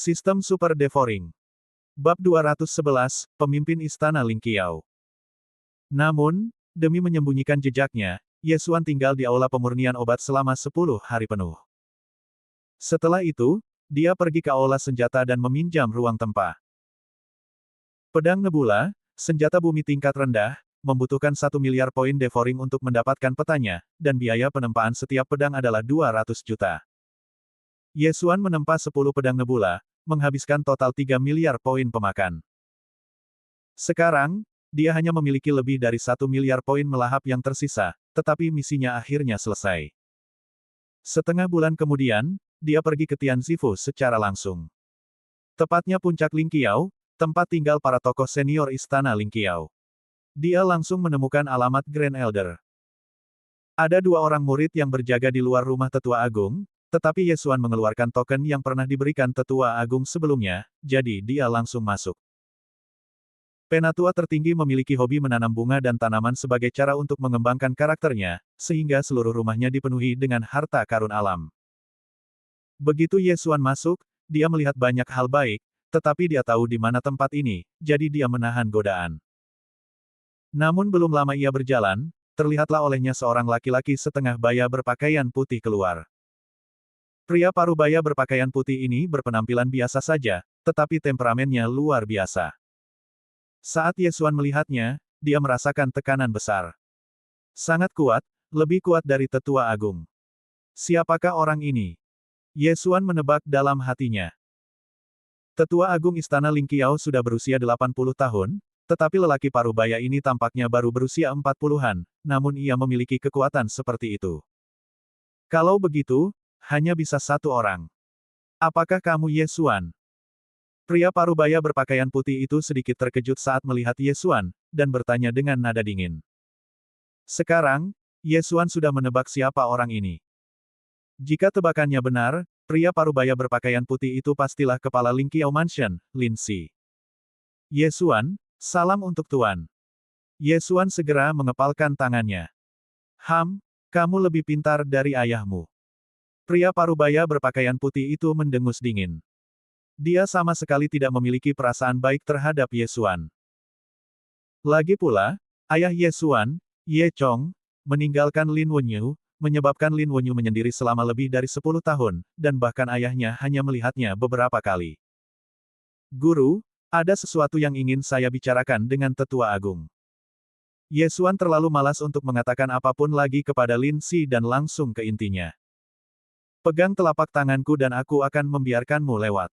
Sistem Super Devouring. Bab 211, Pemimpin Istana Ling Qiao. Namun, demi menyembunyikan jejaknya, Ye Xuan tinggal di aula pemurnian obat selama 10 hari penuh. Setelah itu, dia pergi ke aula senjata dan meminjam ruang tempa. Pedang Nebula, senjata bumi tingkat rendah, membutuhkan 1 miliar poin devouring untuk mendapatkan petanya, dan biaya penempaan setiap pedang adalah 200 juta. Ye Xuan menempa 10 pedang Nebula, menghabiskan total 3 miliar poin pemakan. Sekarang, dia hanya memiliki lebih dari 1 miliar poin melahap yang tersisa, tetapi misinya akhirnya selesai. Setengah bulan kemudian, dia pergi ke Tianzifu secara langsung. Tepatnya puncak Ling Qiao, tempat tinggal para tokoh senior istana Ling Qiao. Dia langsung menemukan alamat Grand Elder. Ada 2 orang murid yang berjaga di luar rumah Tetua Agung, tetapi Ye Xuan mengeluarkan token yang pernah diberikan Tetua Agung sebelumnya, jadi dia langsung masuk. Penatua tertinggi memiliki hobi menanam bunga dan tanaman sebagai cara untuk mengembangkan karakternya, sehingga seluruh rumahnya dipenuhi dengan harta karun alam. Begitu Ye Xuan masuk, dia melihat banyak hal baik, tetapi dia tahu di mana tempat ini, jadi dia menahan godaan. Namun belum lama ia berjalan, terlihatlah olehnya seorang laki-laki setengah baya berpakaian putih keluar. Pria parubaya berpakaian putih ini berpenampilan biasa saja, tetapi temperamennya luar biasa. Saat Ye Xuan melihatnya, dia merasakan tekanan besar. Sangat kuat, lebih kuat dari Tetua Agung. Siapakah orang ini? Ye Xuan menebak dalam hatinya. Tetua Agung Istana Ling Qiao sudah berusia 80 tahun, tetapi lelaki parubaya ini tampaknya baru berusia 40-an, namun ia memiliki kekuatan seperti itu. Kalau begitu, hanya bisa satu orang. Apakah kamu Ye Xuan? Pria parubaya berpakaian putih itu sedikit terkejut saat melihat Ye Xuan, dan bertanya dengan nada dingin. Sekarang, Ye Xuan sudah menebak siapa orang ini. Jika tebakannya benar, pria parubaya berpakaian putih itu pastilah kepala Ling Qiao Mansion, Lin Si. Ye Xuan, salam untuk Tuan. Ye Xuan segera mengepalkan tangannya. Kamu lebih pintar dari ayahmu. Pria parubaya berpakaian putih itu mendengus dingin. Dia sama sekali tidak memiliki perasaan baik terhadap Ye Xuan. Lagi pula, ayah Ye Xuan, Ye Chong, meninggalkan Lin Wenyu, menyebabkan Lin Wenyu menyendiri selama lebih dari 10 tahun, dan bahkan ayahnya hanya melihatnya beberapa kali. Guru, ada sesuatu yang ingin saya bicarakan dengan Tetua Agung. Ye Xuan terlalu malas untuk mengatakan apapun lagi kepada Lin Si dan langsung ke intinya. Pegang telapak tanganku dan aku akan membiarkanmu lewat.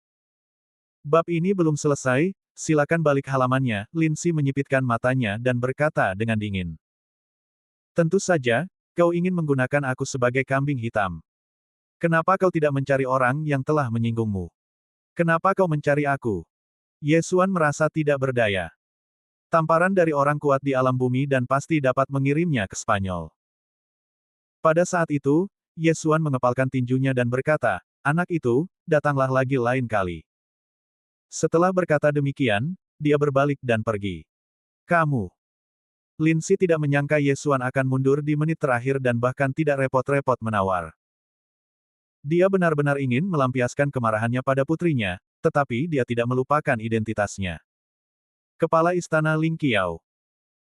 Bab ini belum selesai, silakan balik halamannya, Lin Si menyipitkan matanya dan berkata dengan dingin. Tentu saja, kau ingin menggunakan aku sebagai kambing hitam. Kenapa kau tidak mencari orang yang telah menyinggungmu? Kenapa kau mencari aku? Ye Xuan merasa tidak berdaya. Tamparan dari orang kuat di alam bumi dan pasti dapat mengirimnya ke Spanyol. Pada saat itu, Ye Xuan mengepalkan tinjunya dan berkata, anak itu, datanglah lagi lain kali. Setelah berkata demikian, dia berbalik dan pergi. Kamu. Lin Si tidak menyangka Ye Xuan akan mundur di menit terakhir dan bahkan tidak repot-repot menawar. Dia benar-benar ingin melampiaskan kemarahannya pada putrinya, tetapi dia tidak melupakan identitasnya. Kepala Istana Ling Qiao.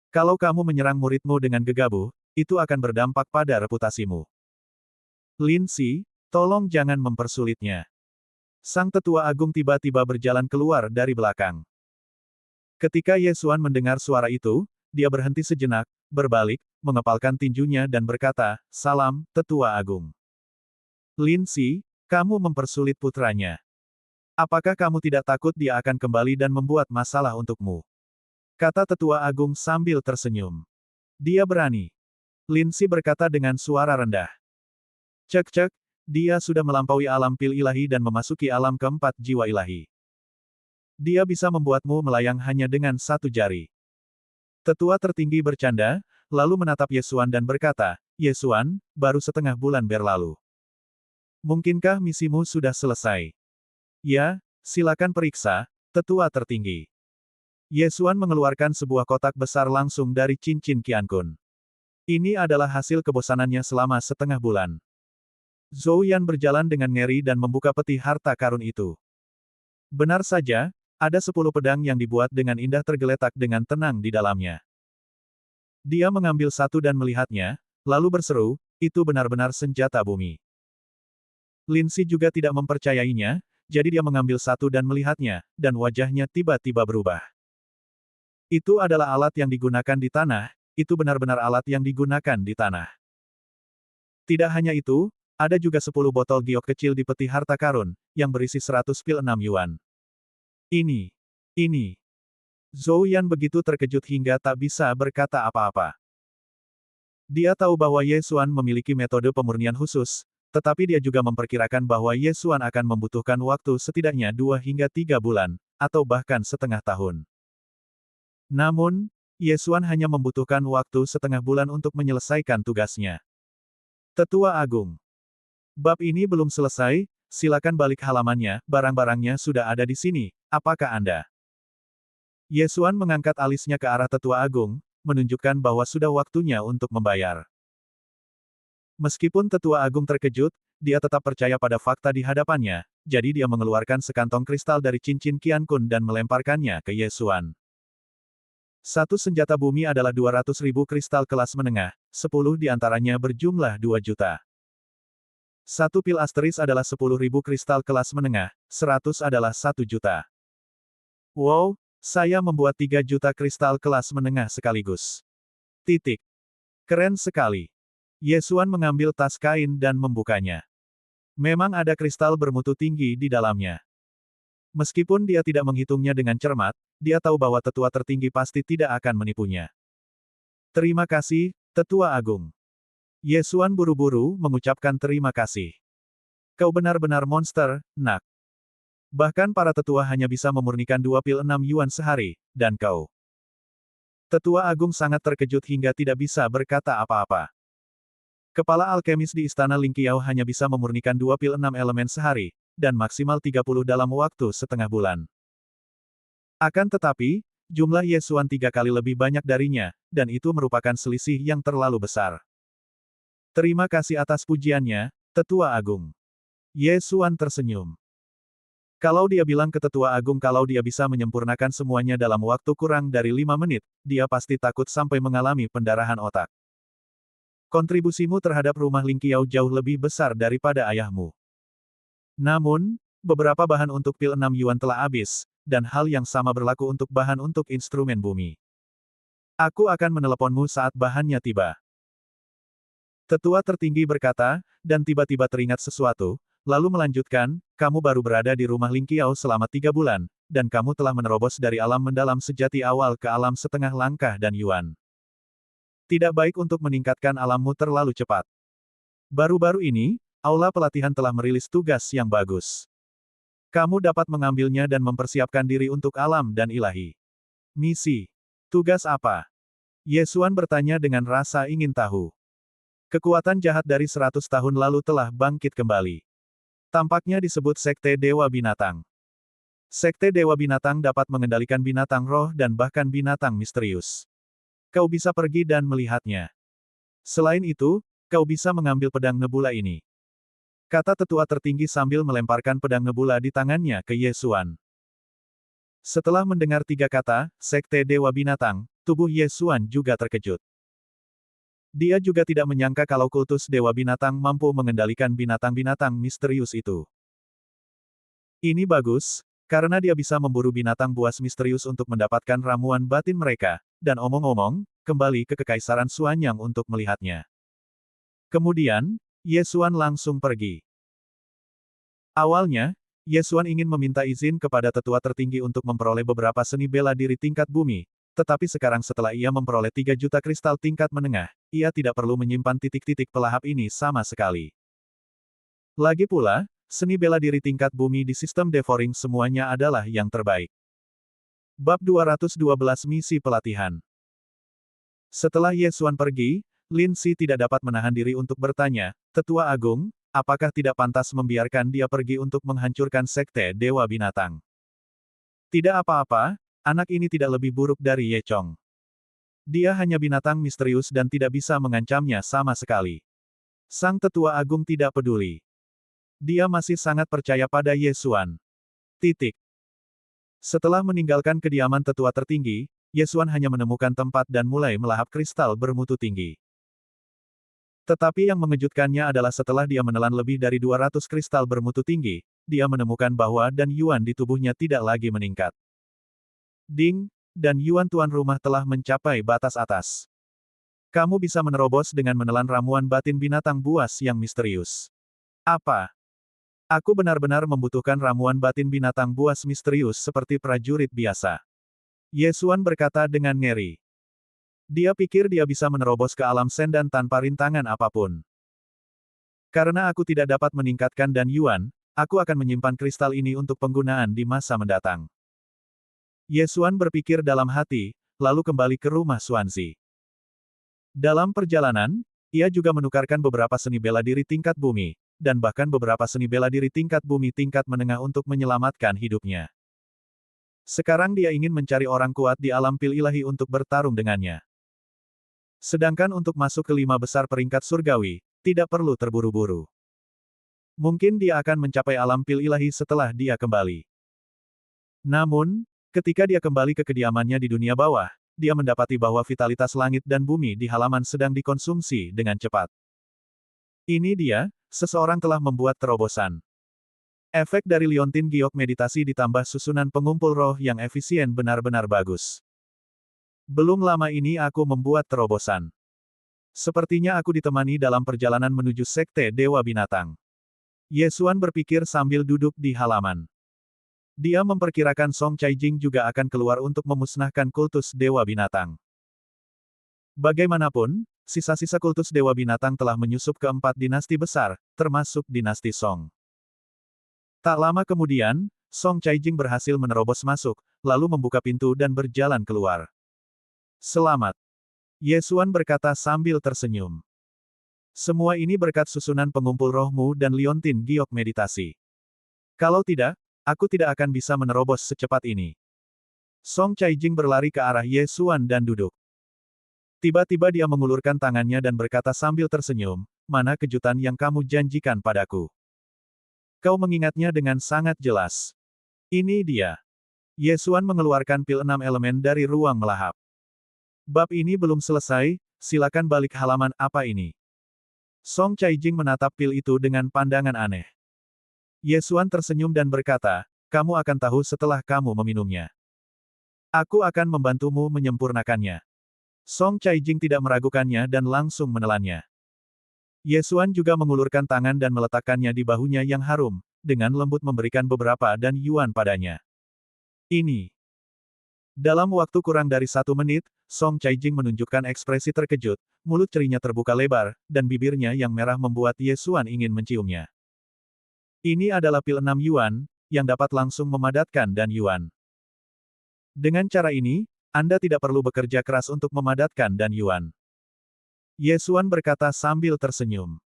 Kalau kamu menyerang muridmu dengan gegabah, itu akan berdampak pada reputasimu. Lin Si, tolong jangan mempersulitnya. Sang Tetua Agung tiba-tiba berjalan keluar dari belakang. Ketika Ye Xuan mendengar suara itu, dia berhenti sejenak, berbalik, mengepalkan tinjunya dan berkata, salam, Tetua Agung. Lin Si, kamu mempersulit putranya. Apakah kamu tidak takut dia akan kembali dan membuat masalah untukmu? Kata Tetua Agung sambil tersenyum. Dia berani. Lin Si berkata dengan suara rendah. Cek-cek, dia sudah melampaui alam pil ilahi dan memasuki alam keempat jiwa ilahi. Dia bisa membuatmu melayang hanya dengan satu jari. Tetua tertinggi bercanda, lalu menatap Ye Xuan dan berkata, Ye Xuan, baru setengah bulan berlalu. Mungkinkah misimu sudah selesai? Ya, silakan periksa, Tetua tertinggi. Ye Xuan mengeluarkan sebuah kotak besar langsung dari cincin Qiankun. Ini adalah hasil kebosanannya selama setengah bulan. Zhou Yan berjalan dengan ngeri dan membuka peti harta karun itu. Benar saja, ada 10 pedang yang dibuat dengan indah tergeletak dengan tenang di dalamnya. Dia mengambil satu dan melihatnya, lalu berseru, itu benar-benar senjata bumi. Lin Si juga tidak mempercayainya, jadi dia mengambil satu dan melihatnya, dan wajahnya tiba-tiba berubah. Itu adalah alat yang digunakan di tanah, itu benar-benar alat yang digunakan di tanah. Tidak hanya itu, ada juga 10 botol giok kecil di peti harta karun, yang berisi 100 pil 6 yuan. Ini. Zhou Yan begitu terkejut hingga tak bisa berkata apa-apa. Dia tahu bahwa Ye Xuan memiliki metode pemurnian khusus, tetapi dia juga memperkirakan bahwa Ye Xuan akan membutuhkan waktu setidaknya 2 hingga 3 bulan, atau bahkan setengah tahun. Namun, Ye Xuan hanya membutuhkan waktu setengah bulan untuk menyelesaikan tugasnya. Tetua Agung. Bab ini belum selesai, silakan balik halamannya, barang-barangnya sudah ada di sini, apakah Anda? Ye Xuan mengangkat alisnya ke arah Tetua Agung, menunjukkan bahwa sudah waktunya untuk membayar. Meskipun Tetua Agung terkejut, dia tetap percaya pada fakta di hadapannya, jadi dia mengeluarkan sekantong kristal dari cincin Qiankun dan melemparkannya ke Ye Xuan. Satu senjata bumi adalah 200.000 kristal kelas menengah, 10 diantaranya berjumlah 2 juta. Satu pil asteris adalah 10.000 kristal kelas menengah, 100 adalah 1 juta. Wow, saya membuat 3 juta kristal kelas menengah sekaligus. Titik. Keren sekali. Ye Xuan mengambil tas kain dan membukanya. Memang ada kristal bermutu tinggi di dalamnya. Meskipun dia tidak menghitungnya dengan cermat, dia tahu bahwa tetua tertinggi pasti tidak akan menipunya. Terima kasih, Tetua Agung. Ye Xuan buru-buru mengucapkan terima kasih. Kau benar-benar monster, nak. Bahkan para tetua hanya bisa memurnikan 2 pil 6 yuan sehari, dan kau. Tetua Agung sangat terkejut hingga tidak bisa berkata apa-apa. Kepala alkemis di Istana Lingqiao hanya bisa memurnikan 2 pil 6 elemen sehari, dan maksimal 30 dalam waktu setengah bulan. Akan tetapi, jumlah Ye Xuan 3 kali lebih banyak darinya, dan itu merupakan selisih yang terlalu besar. Terima kasih atas pujiannya, Tetua Agung. Ye Xuan tersenyum. Kalau dia bilang ke Tetua Agung kalau dia bisa menyempurnakan semuanya dalam waktu kurang dari 5 menit, dia pasti takut sampai mengalami pendarahan otak. Kontribusimu terhadap rumah Lingqiao jauh lebih besar daripada ayahmu. Namun, beberapa bahan untuk pil 6 yuan telah habis, dan hal yang sama berlaku untuk bahan untuk instrumen bumi. Aku akan meneleponmu saat bahannya tiba. Tetua tertinggi berkata, dan tiba-tiba teringat sesuatu, lalu melanjutkan, kamu baru berada di rumah Lingqiao selama 3 bulan, dan kamu telah menerobos dari alam mendalam sejati awal ke alam setengah langkah dan yuan. Tidak baik untuk meningkatkan alammu terlalu cepat. Baru-baru ini, Aula Pelatihan telah merilis tugas yang bagus. Kamu dapat mengambilnya dan mempersiapkan diri untuk alam dan ilahi. Misi. Tugas apa? Ye Xuan bertanya dengan rasa ingin tahu. Kekuatan jahat dari 100 tahun lalu telah bangkit kembali. Tampaknya disebut Sekte Dewa Binatang. Sekte Dewa Binatang dapat mengendalikan binatang roh dan bahkan binatang misterius. Kau bisa pergi dan melihatnya. Selain itu, kau bisa mengambil pedang nebula ini. Kata tetua tertinggi sambil melemparkan pedang nebula di tangannya ke Ye Xuan. Setelah mendengar 3 kata, Sekte Dewa Binatang, tubuh Ye Xuan juga terkejut. Dia juga tidak menyangka kalau kultus Dewa Binatang mampu mengendalikan binatang-binatang misterius itu. Ini bagus, karena dia bisa memburu binatang buas misterius untuk mendapatkan ramuan batin mereka, dan omong-omong, kembali ke Kekaisaran Xuanyang untuk melihatnya. Kemudian, Ye Xuan langsung pergi. Awalnya, Ye Xuan ingin meminta izin kepada tetua tertinggi untuk memperoleh beberapa seni bela diri tingkat bumi, tetapi sekarang setelah ia memperoleh 3 juta kristal tingkat menengah, ia tidak perlu menyimpan titik-titik pelahap ini sama sekali. Lagi pula, seni bela diri tingkat bumi di sistem devouring semuanya adalah yang terbaik. Bab 212 Misi Pelatihan. Setelah Ye Xuan pergi, Lin Si tidak dapat menahan diri untuk bertanya, Tetua Agung, apakah tidak pantas membiarkan dia pergi untuk menghancurkan Sekte Dewa Binatang? Tidak apa-apa, anak ini tidak lebih buruk dari Ye Chong. Dia hanya binatang misterius dan tidak bisa mengancamnya sama sekali. Sang Tetua Agung tidak peduli. Dia masih sangat percaya pada Ye Xuan. Titik. Setelah meninggalkan kediaman tetua tertinggi, Ye Xuan hanya menemukan tempat dan mulai melahap kristal bermutu tinggi. Tetapi yang mengejutkannya adalah setelah dia menelan lebih dari 200 kristal bermutu tinggi, dia menemukan bahwa dan Yuan di tubuhnya tidak lagi meningkat. Ding, dan Yuan tuan rumah telah mencapai batas atas. Kamu bisa menerobos dengan menelan ramuan batin binatang buas yang misterius. Apa? Aku benar-benar membutuhkan ramuan batin binatang buas misterius seperti prajurit biasa. Ye Xuan berkata dengan ngeri. Dia pikir dia bisa menerobos ke alam Sendan tanpa rintangan apapun. Karena aku tidak dapat meningkatkan dan Yuan, aku akan menyimpan kristal ini untuk penggunaan di masa mendatang. Ye Xuan berpikir dalam hati, lalu kembali ke rumah Xuanzi. Dalam perjalanan, ia juga menukarkan beberapa seni bela diri tingkat bumi, dan bahkan beberapa seni bela diri tingkat bumi tingkat menengah untuk menyelamatkan hidupnya. Sekarang dia ingin mencari orang kuat di alam pil ilahi untuk bertarung dengannya. Sedangkan untuk masuk ke 5 besar peringkat surgawi, tidak perlu terburu-buru. Mungkin dia akan mencapai alam pil ilahi setelah dia kembali. Namun, ketika dia kembali ke kediamannya di dunia bawah, dia mendapati bahwa vitalitas langit dan bumi di halaman sedang dikonsumsi dengan cepat. Ini dia, seseorang telah membuat terobosan. Efek dari liontin giok meditasi ditambah susunan pengumpul roh yang efisien benar-benar bagus. Belum lama ini aku membuat terobosan. Sepertinya aku ditemani dalam perjalanan menuju sekte Dewa Binatang. Ye Xuan berpikir sambil duduk di halaman. Dia memperkirakan Song Caijing juga akan keluar untuk memusnahkan kultus Dewa Binatang. Bagaimanapun, sisa-sisa kultus Dewa Binatang telah menyusup ke 4 dinasti besar, termasuk dinasti Song. Tak lama kemudian, Song Caijing berhasil menerobos masuk, lalu membuka pintu dan berjalan keluar. Selamat. Ye Xuan berkata sambil tersenyum. Semua ini berkat susunan pengumpul rohmu dan liontin giok meditasi. Kalau tidak, aku tidak akan bisa menerobos secepat ini. Song Caijing berlari ke arah Ye Xuan dan duduk. Tiba-tiba dia mengulurkan tangannya dan berkata sambil tersenyum, mana kejutan yang kamu janjikan padaku? Kau mengingatnya dengan sangat jelas. Ini dia. Ye Xuan mengeluarkan pil 6 elemen dari ruang melahap. Bab ini belum selesai, silakan balik halaman apa ini. Song Caijing menatap pil itu dengan pandangan aneh. Ye Xuan tersenyum dan berkata, kamu akan tahu setelah kamu meminumnya. Aku akan membantumu menyempurnakannya. Song Caijing tidak meragukannya dan langsung menelannya. Ye Xuan juga mengulurkan tangan dan meletakkannya di bahunya yang harum, dengan lembut memberikan beberapa dan Yuan padanya. Ini. Dalam waktu kurang dari 1 menit, Song Caijing menunjukkan ekspresi terkejut, mulut cerinya terbuka lebar, dan bibirnya yang merah membuat Ye Xuan ingin menciumnya. Ini adalah pil 6 Yuan, yang dapat langsung memadatkan dan Yuan. Dengan cara ini, Anda tidak perlu bekerja keras untuk memadatkan dan Yuan. Ye Xuan berkata sambil tersenyum.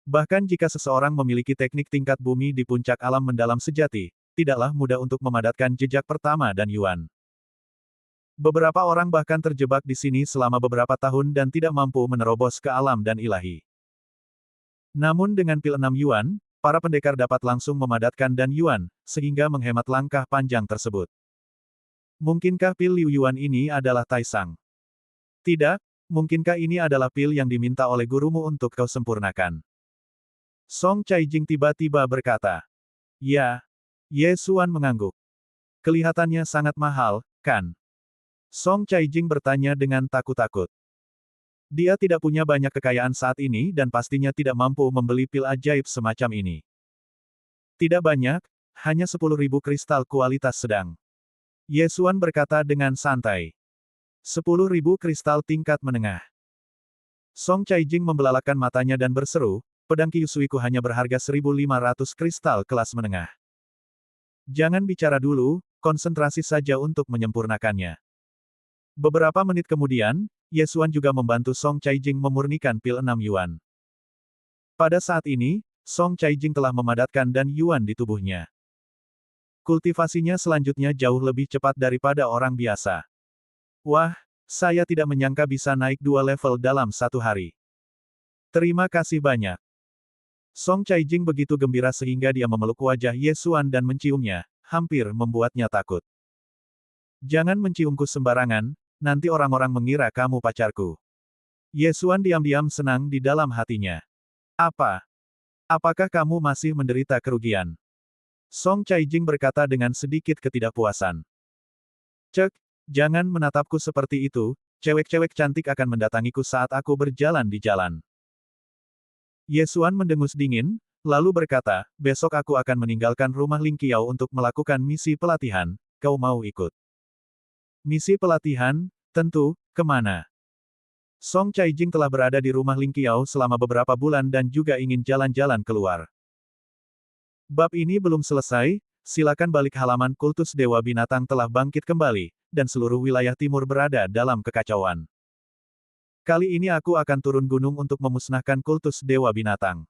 Bahkan jika seseorang memiliki teknik tingkat bumi di puncak alam mendalam sejati, tidaklah mudah untuk memadatkan jejak pertama dan Yuan. Beberapa orang bahkan terjebak di sini selama beberapa tahun dan tidak mampu menerobos ke alam dan ilahi. Namun dengan pil 6 Yuan, para pendekar dapat langsung memadatkan dan Yuan, sehingga menghemat langkah panjang tersebut. Mungkinkah pil Liu Yuan ini adalah Taisang? Tidak, mungkinkah ini adalah pil yang diminta oleh gurumu untuk kau sempurnakan? Song Caijing tiba-tiba berkata. Ya. Ye Xuan mengangguk. Kelihatannya sangat mahal, kan? Song Caijing bertanya dengan takut-takut. Dia tidak punya banyak kekayaan saat ini dan pastinya tidak mampu membeli pil ajaib semacam ini. Tidak banyak, hanya 10.000 kristal kualitas sedang. Ye Xuan berkata dengan santai. 10.000 kristal tingkat menengah. Song Caijing membelalakan matanya dan berseru, pedang Kyusuiku hanya berharga 1.500 kristal kelas menengah. Jangan bicara dulu, konsentrasi saja untuk menyempurnakannya. Beberapa menit kemudian, Ye Xuan juga membantu Song Caijing memurnikan pil 6 Yuan. Pada saat ini, Song Caijing telah memadatkan dan Yuan di tubuhnya. Kultivasinya selanjutnya jauh lebih cepat daripada orang biasa. Wah, saya tidak menyangka bisa naik 2 level dalam 1 hari. Terima kasih banyak. Song Caijing begitu gembira sehingga dia memeluk wajah Ye Xuan dan menciumnya, hampir membuatnya takut. Jangan menciumku sembarangan, nanti orang-orang mengira kamu pacarku. Ye Xuan diam-diam senang di dalam hatinya. Apa? Apakah kamu masih menderita kerugian? Song Caijing berkata dengan sedikit ketidakpuasan. Cek, jangan menatapku seperti itu, cewek-cewek cantik akan mendatangiku saat aku berjalan di jalan. Ye Xuan mendengus dingin, lalu berkata, besok aku akan meninggalkan rumah Ling Qiao untuk melakukan misi pelatihan, kau mau ikut? Misi pelatihan, tentu, kemana? Song Caijing telah berada di rumah Ling Qiao selama beberapa bulan dan juga ingin jalan-jalan keluar. Bab ini belum selesai, silakan balik halaman. Kultus Dewa Binatang telah bangkit kembali, dan seluruh wilayah timur berada dalam kekacauan. Kali ini aku akan turun gunung untuk memusnahkan kultus Dewa Binatang.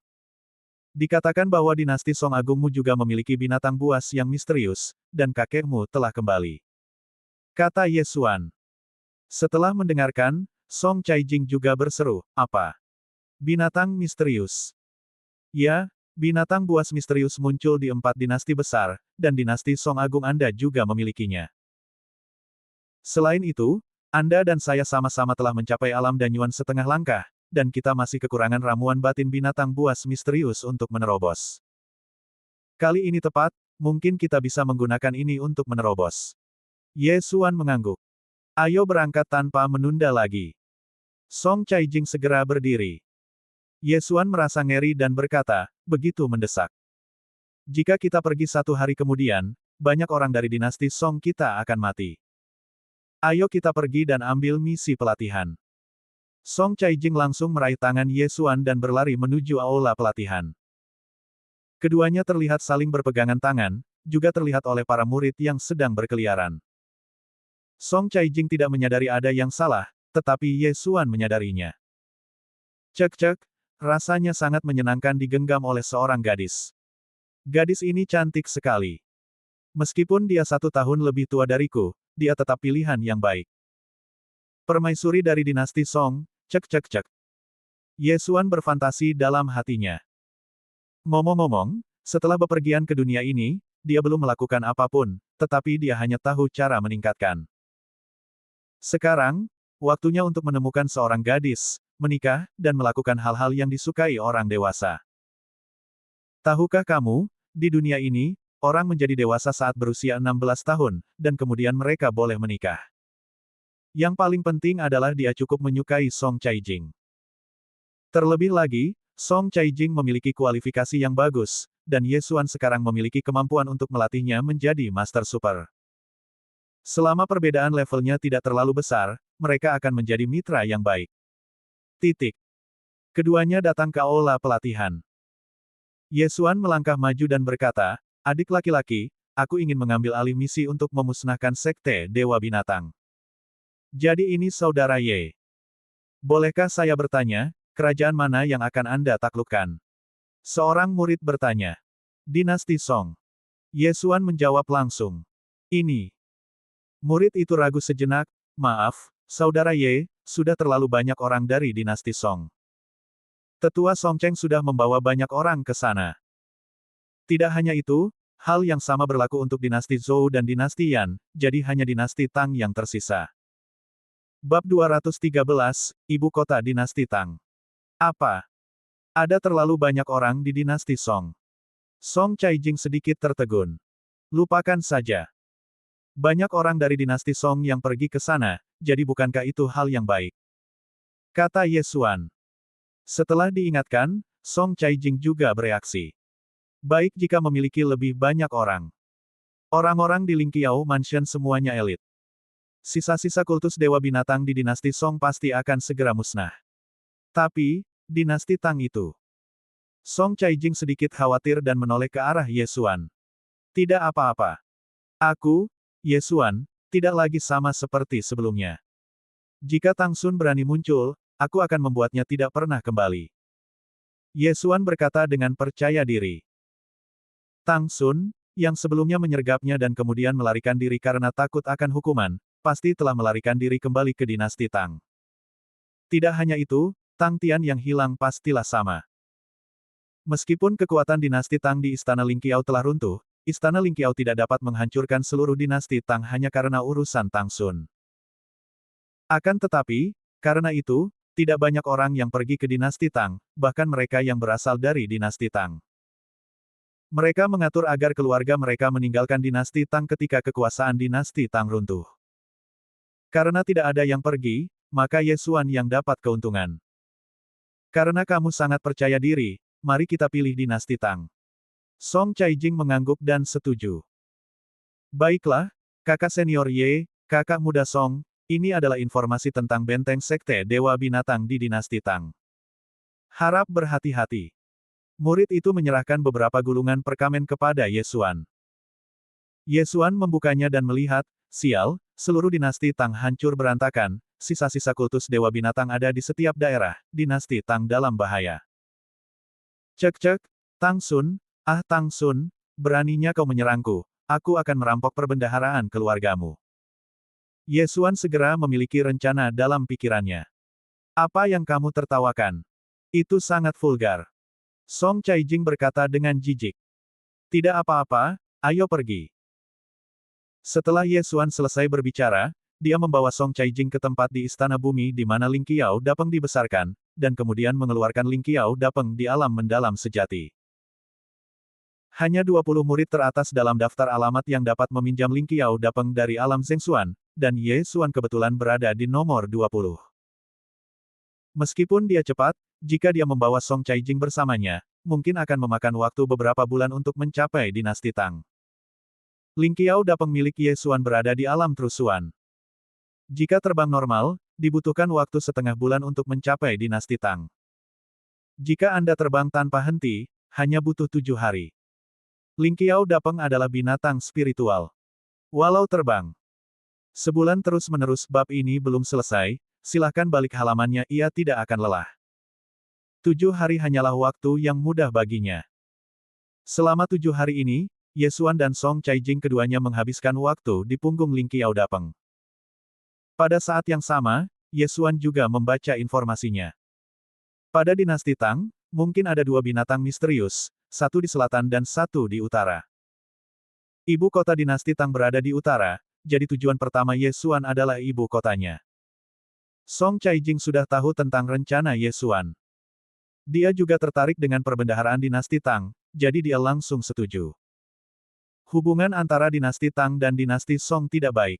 Dikatakan bahwa dinasti Song Agungmu juga memiliki binatang buas yang misterius, dan kakekmu telah kembali. Kata Ye Xuan. Setelah mendengarkan, Song Caijing juga berseru, apa? Binatang misterius? Ya, binatang buas misterius muncul di 4 dinasti besar, dan dinasti Song Agung Anda juga memilikinya. Selain itu, Anda dan saya sama-sama telah mencapai alam Danyuan setengah langkah, dan kita masih kekurangan ramuan batin binatang buas misterius untuk menerobos. Kali ini tepat, mungkin kita bisa menggunakan ini untuk menerobos. Ye Xuan mengangguk. Ayo berangkat tanpa menunda lagi. Song Caijing segera berdiri. Ye Xuan merasa ngeri dan berkata, begitu mendesak. Jika kita pergi 1 hari kemudian, banyak orang dari dinasti Song kita akan mati. Ayo kita pergi dan ambil misi pelatihan. Song Caijing langsung meraih tangan Ye Xuan dan berlari menuju aula pelatihan. Keduanya terlihat saling berpegangan tangan, juga terlihat oleh para murid yang sedang berkeliaran. Song Caijing tidak menyadari ada yang salah, tetapi Ye Xuan menyadarinya. Cek-cek, rasanya sangat menyenangkan digenggam oleh seorang gadis. Gadis ini cantik sekali. Meskipun dia 1 tahun lebih tua dariku, dia tetap pilihan yang baik. Permaisuri dari dinasti Song, cek-cek-cek. Ye Xuan berfantasi dalam hatinya. Ngomong-ngomong, setelah bepergian ke dunia ini, dia belum melakukan apapun, tetapi dia hanya tahu cara meningkatkan. Sekarang, waktunya untuk menemukan seorang gadis, menikah, dan melakukan hal-hal yang disukai orang dewasa. Tahukah kamu, di dunia ini, orang menjadi dewasa saat berusia 16 tahun, dan kemudian mereka boleh menikah. Yang paling penting adalah dia cukup menyukai Song Caijing. Terlebih lagi, Song Caijing memiliki kualifikasi yang bagus, dan Ye Xuan sekarang memiliki kemampuan untuk melatihnya menjadi Master Super. Selama perbedaan levelnya tidak terlalu besar, mereka akan menjadi mitra yang baik. Titik. Keduanya datang ke aula pelatihan. Ye Xuan melangkah maju dan berkata, adik laki-laki, aku ingin mengambil alih misi untuk memusnahkan Sekte Dewa Binatang. Jadi ini saudara Ye. Bolehkah saya bertanya, kerajaan mana yang akan Anda taklukkan? Seorang murid bertanya. Dinasti Song. Ye Xuan menjawab langsung. Ini. Murid itu ragu sejenak, maaf, saudara Ye, sudah terlalu banyak orang dari dinasti Song. Tetua Song Cheng sudah membawa banyak orang ke sana. Tidak hanya itu, hal yang sama berlaku untuk dinasti Zhou dan dinasti Yan, jadi hanya dinasti Tang yang tersisa. Bab 213, Ibu Kota Dinasti Tang. Apa? Ada terlalu banyak orang di dinasti Song. Song Caijing sedikit tertegun. Lupakan saja. Banyak orang dari dinasti Song yang pergi ke sana, jadi bukankah itu hal yang baik? Kata Ye Xuan. Setelah diingatkan, Song Caijing juga bereaksi. Baik jika memiliki lebih banyak orang. Orang-orang di Ling Qiao Mansion semuanya elit. Sisa-sisa kultus Dewa Binatang di dinasti Song pasti akan segera musnah. Tapi, dinasti Tang itu. Song Caijing sedikit khawatir dan menoleh ke arah Ye Xuan. Tidak apa-apa. Aku, Ye Xuan, tidak lagi sama seperti sebelumnya. Jika Tang Sun berani muncul, aku akan membuatnya tidak pernah kembali. Ye Xuan berkata dengan percaya diri. Tang Sun, yang sebelumnya menyergapnya dan kemudian melarikan diri karena takut akan hukuman, pasti telah melarikan diri kembali ke dinasti Tang. Tidak hanya itu, Tang Tian yang hilang pastilah sama. Meskipun kekuatan dinasti Tang di Istana Ling Qiao telah runtuh, Istana Lingqiao tidak dapat menghancurkan seluruh dinasti Tang hanya karena urusan Tang Xun. Akan tetapi, karena itu, tidak banyak orang yang pergi ke dinasti Tang, bahkan mereka yang berasal dari dinasti Tang. Mereka mengatur agar keluarga mereka meninggalkan dinasti Tang ketika kekuasaan dinasti Tang runtuh. Karena tidak ada yang pergi, maka Ye Xuan yang dapat keuntungan. Karena kamu sangat percaya diri, mari kita pilih dinasti Tang. Song Caijing mengangguk dan setuju. Baiklah, kakak senior Ye, kakak muda Song, ini adalah informasi tentang benteng sekte Dewa Binatang di dinasti Tang. Harap berhati-hati. Murid itu menyerahkan beberapa gulungan perkamen kepada Ye Xuan. Ye Xuan membukanya dan melihat, sial, seluruh dinasti Tang hancur berantakan, sisa-sisa kultus Dewa Binatang ada di setiap daerah, dinasti Tang dalam bahaya. Cek-cek, Tang Xun, Tang Xun, beraninya kau menyerangku, aku akan merampok perbendaharaan keluargamu. Ye Xuan segera memiliki rencana dalam pikirannya. Apa yang kamu tertawakan? Itu sangat vulgar. Song Caijing berkata dengan jijik. Tidak apa-apa, ayo pergi. Setelah Ye Xuan selesai berbicara, dia membawa Song Caijing ke tempat di Istana Bumi di mana Ling Qiao Dapeng dibesarkan, dan kemudian mengeluarkan Ling Qiao Dapeng di alam mendalam sejati. Hanya 20 murid teratas dalam daftar alamat yang dapat meminjam Ling Qiao Dapeng dari alam Zhengxuan, dan Ye Xuan kebetulan berada di nomor 20. Meskipun dia cepat, jika dia membawa Song Caijing bersamanya, mungkin akan memakan waktu beberapa bulan untuk mencapai dinasti Tang. Ling Qiao Dapeng milik Ye Xuan berada di alam Trusuan. Jika terbang normal, dibutuhkan waktu setengah bulan untuk mencapai dinasti Tang. Jika Anda terbang tanpa henti, hanya butuh 7 hari. Ling Qiao Dapeng adalah binatang spiritual. Walau terbang sebulan terus-menerus bab ini belum selesai, silahkan balik halamannya ia tidak akan lelah. 7 hari hanyalah waktu yang mudah baginya. Selama 7 hari ini, Ye Xuan dan Song Caijing keduanya menghabiskan waktu di punggung Ling Qiao Dapeng. Pada saat yang sama, Ye Xuan juga membaca informasinya. Pada dinasti Tang, mungkin ada 2 binatang misterius, satu di selatan dan satu di utara. Ibu kota dinasti Tang berada di utara, jadi tujuan pertama Ye Xuan adalah ibu kotanya. Song Caijing sudah tahu tentang rencana Ye Xuan. Dia juga tertarik dengan perbendaharaan dinasti Tang, jadi dia langsung setuju. Hubungan antara dinasti Tang dan dinasti Song tidak baik.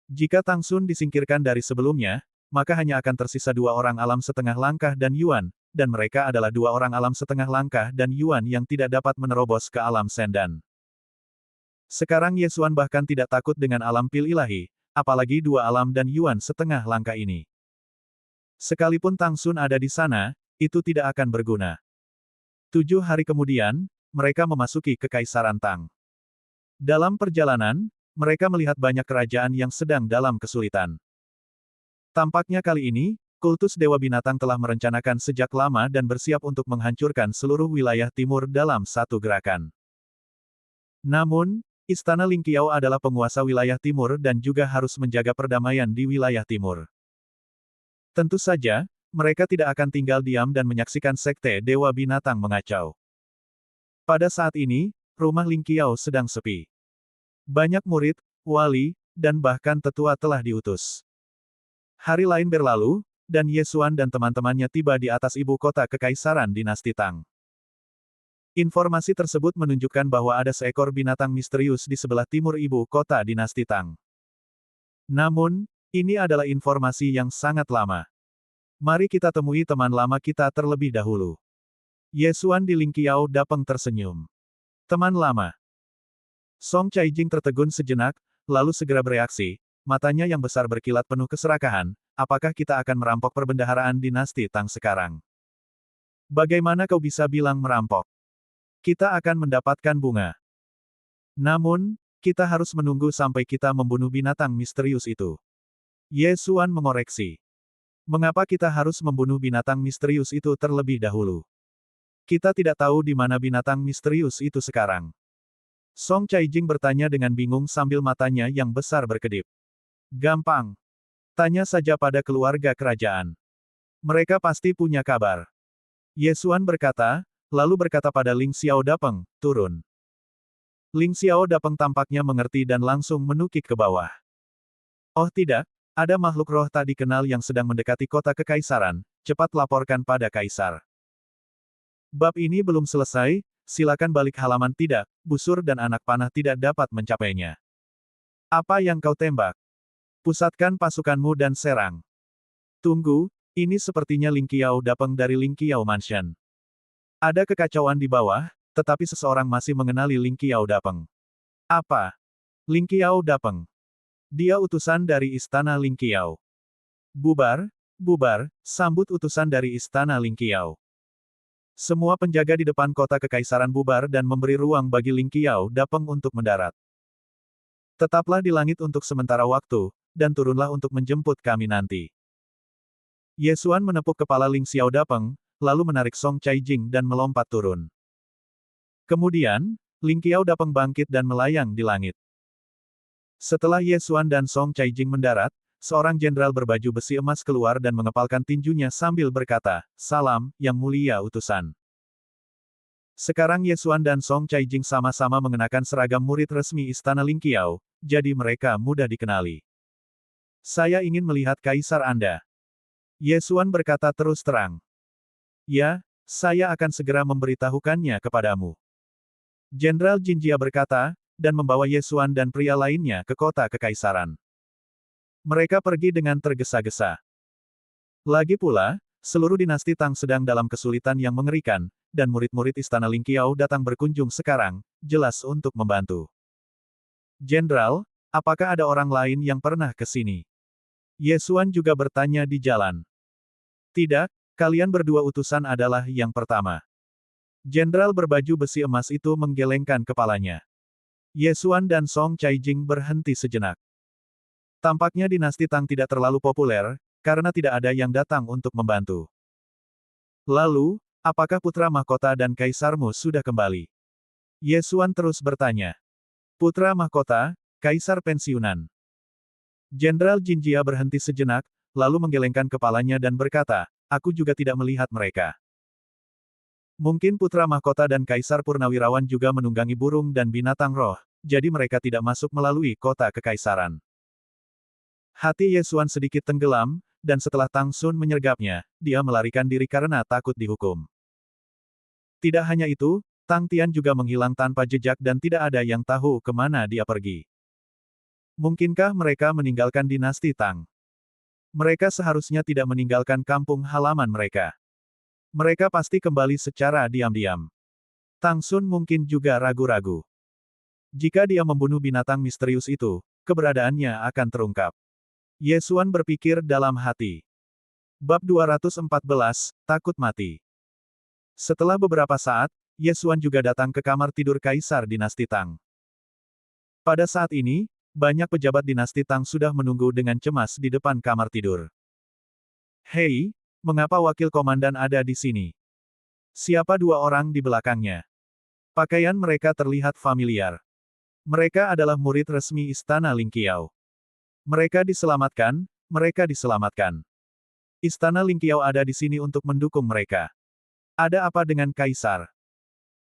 Jika Tang Xun disingkirkan dari sebelumnya, maka hanya akan tersisa 2 orang alam setengah langkah dan Yuan, dan mereka adalah 2 orang alam setengah langkah dan Yuan yang tidak dapat menerobos ke alam Sendan. Sekarang Ye Xuan bahkan tidak takut dengan alam pil ilahi, apalagi 2 alam dan Yuan setengah langkah ini. Sekalipun Tang Xun ada di sana, itu tidak akan berguna. 7 hari kemudian, mereka memasuki Kekaisaran Tang. Dalam perjalanan, mereka melihat banyak kerajaan yang sedang dalam kesulitan. Tampaknya kali ini, kultus Dewa Binatang telah merencanakan sejak lama dan bersiap untuk menghancurkan seluruh wilayah timur dalam satu gerakan. Namun, Istana Ling Qiao adalah penguasa wilayah timur dan juga harus menjaga perdamaian di wilayah timur. Tentu saja, mereka tidak akan tinggal diam dan menyaksikan sekte Dewa Binatang mengacau. Pada saat ini, rumah Ling Qiao sedang sepi. Banyak murid, wali, dan bahkan tetua telah diutus. Hari lain berlalu, dan Ye Xuan dan teman-temannya tiba di atas ibu kota Kekaisaran dinasti Tang. Informasi tersebut menunjukkan bahwa ada seekor binatang misterius di sebelah timur ibu kota dinasti Tang. Namun, ini adalah informasi yang sangat lama. Mari kita temui teman lama kita terlebih dahulu. Ye Xuan di Ling Qiao Dapeng tersenyum. Teman lama. Song Caijing tertegun sejenak, lalu segera bereaksi, matanya yang besar berkilat penuh keserakahan, apakah kita akan merampok perbendaharaan dinasti Tang sekarang? Bagaimana kau bisa bilang merampok? Kita akan mendapatkan bunga. Namun, kita harus menunggu sampai kita membunuh binatang misterius itu. Ye Xuan mengoreksi. Mengapa kita harus membunuh binatang misterius itu terlebih dahulu? Kita tidak tahu di mana binatang misterius itu sekarang. Song Caijing bertanya dengan bingung sambil matanya yang besar berkedip. Gampang. Tanya saja pada keluarga kerajaan. Mereka pasti punya kabar. Ye Xuan berkata, lalu berkata pada Ling Xiao Dapeng, turun. Ling Xiao Dapeng tampaknya mengerti dan langsung menukik ke bawah. Oh tidak, ada makhluk roh tak dikenal yang sedang mendekati kota kekaisaran, cepat laporkan pada kaisar. Bab ini belum selesai, silakan balik halaman tidak, busur dan anak panah tidak dapat mencapainya. Apa yang kau tembak? Pusatkan pasukanmu dan serang. Tunggu, ini sepertinya Ling Qiao Dapeng dari Ling Qiao Mansion. Ada kekacauan di bawah, tetapi seseorang masih mengenali Ling Qiao Dapeng. Apa? Ling Qiao Dapeng. Dia utusan dari istana Ling Qiao. Bubar, bubar, sambut utusan dari istana Ling Qiao. Semua penjaga di depan kota kekaisaran bubar dan memberi ruang bagi Ling Qiao Dapeng untuk mendarat. Tetaplah di langit untuk sementara waktu, dan turunlah untuk menjemput kami nanti. Ye Xuan menepuk kepala Ling Xiao Dapeng, lalu menarik Song Caijing dan melompat turun. Kemudian, Ling Qiao Dapeng bangkit dan melayang di langit. Setelah Ye Xuan dan Song Caijing mendarat, seorang jenderal berbaju besi emas keluar dan mengepalkan tinjunya sambil berkata, "Salam, Yang Mulia Utusan." Sekarang Ye Xuan dan Song Caijing sama-sama mengenakan seragam murid resmi Istana Ling Qiao, jadi mereka mudah dikenali. Saya ingin melihat kaisar Anda. Ye Xuan berkata terus terang. Ya, saya akan segera memberitahukannya kepadamu. Jenderal Jinjia berkata, dan membawa Ye Xuan dan pria lainnya ke kota kekaisaran. Mereka pergi dengan tergesa-gesa. Lagi pula, seluruh dinasti Tang sedang dalam kesulitan yang mengerikan, dan murid-murid Istana Ling Qiao datang berkunjung sekarang, jelas untuk membantu. Jenderal, apakah ada orang lain yang pernah ke sini? Ye Xuan juga bertanya di jalan. Tidak, kalian berdua utusan adalah yang pertama. Jenderal berbaju besi emas itu menggelengkan kepalanya. Ye Xuan dan Song Caijing berhenti sejenak. Tampaknya dinasti Tang tidak terlalu populer, karena tidak ada yang datang untuk membantu. Lalu, apakah putra mahkota dan kaisarmu sudah kembali? Ye Xuan terus bertanya. Putra mahkota, kaisar pensiunan. Jenderal Jinjia berhenti sejenak, lalu menggelengkan kepalanya dan berkata, aku juga tidak melihat mereka. Mungkin putra mahkota dan kaisar purnawirawan juga menunggangi burung dan binatang roh, jadi mereka tidak masuk melalui kota kekaisaran. Hati Ye Xuan sedikit tenggelam, dan setelah Tang Xun menyergapnya, dia melarikan diri karena takut dihukum. Tidak hanya itu, Tang Tian juga menghilang tanpa jejak dan tidak ada yang tahu kemana dia pergi. Mungkinkah mereka meninggalkan dinasti Tang? Mereka seharusnya tidak meninggalkan kampung halaman mereka. Mereka pasti kembali secara diam-diam. Tang Xun mungkin juga ragu-ragu. Jika dia membunuh binatang misterius itu, keberadaannya akan terungkap. Ye Xuan berpikir dalam hati. Bab 214, Takut Mati. Setelah beberapa saat, Ye Xuan juga datang ke kamar tidur Kaisar Dinasti Tang. Pada saat ini, banyak pejabat dinasti Tang sudah menunggu dengan cemas di depan kamar tidur. Hei, mengapa wakil komandan ada di sini? Siapa dua orang di belakangnya? Pakaian mereka terlihat familiar. Mereka adalah murid resmi Istana Ling Qiao. Mereka diselamatkan, mereka diselamatkan. Istana Ling Qiao ada di sini untuk mendukung mereka. Ada apa dengan kaisar?